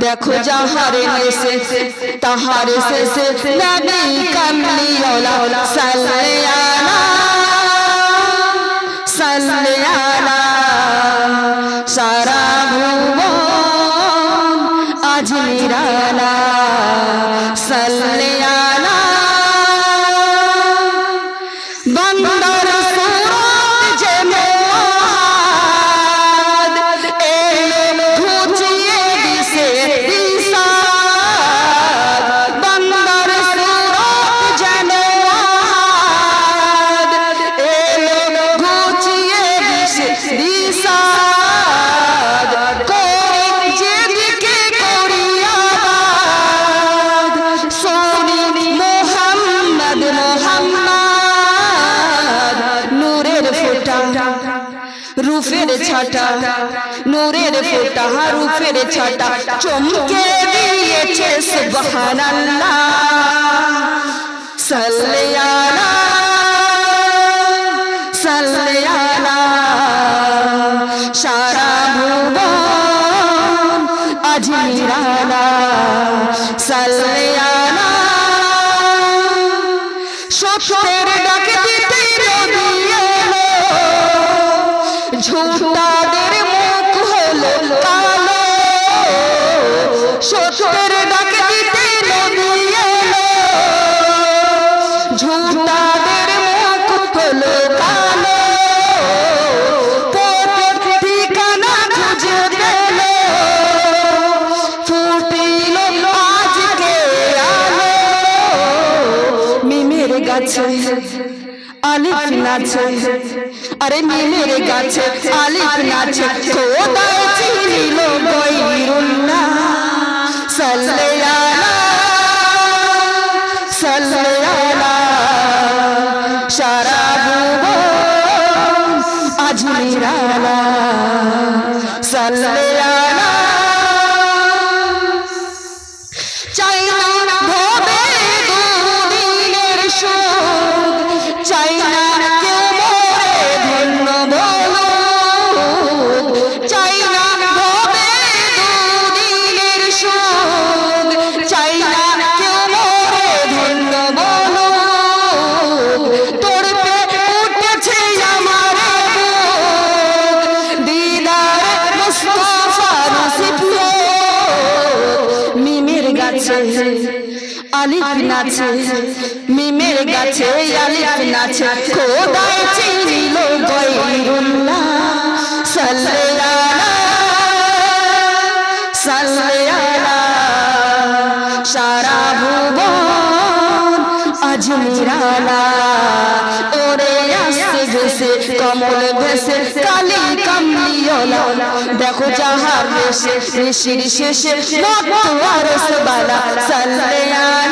देखो जहारे से तहारे से नबी कमलियोला सल्लल्लाहु सल्लल्लाहु सारा भुवन आज निराला सल्लल्लाहु बंदर सूरत जे मोद एलो खुचिए दिसे दिसाद बंदर सूरत जे मोद एलो खुचिए दिसे दिसाद कोई जेदिके कोरियाबाद सोनी मोहम्मद रूफेर छाटा नूरेर फोटा रूफेर छाटा चमके दिएছে सुबहानाल्लाह सल्लल्लाहु सल्लल्लाहु सारा भुवन आज निराला सल्लल्लाहु सत्येर डाक दिते झूठाদের মুখ হলো কালো সত্যের ডাক দিতে নবী এলো ঝূঠাদের মুখ হলো কালো পথের ঠিকানা খুঁজে পেল ফুটিল আজকে আলো মিমের গাছে আলিফ নাচে अरे नीमेरे गाछे आलिफ नाचे खोदाय चिनिल गयरुल्लाह सल्लल्लाहु सल्लल्लाहु सारा भुवन आज निराला सल्लल्लाहु चाই না ভবে দুদিনের সুখ চাই না আলিফ নাচে মিমের গাছে আলিফ নাচে খোদায় চিনিল গয়রুল্লাহ সাল্লাল্লাহু সাল্লাল্লাহু সারা ভুবন আজ নিরালা ওরে আসছে ভেসে কমল ভেসে কালি কামলিওলা দেখো যাহার শেষে শেষে মত ওয়ারস বালা সাল্লাল্লাহু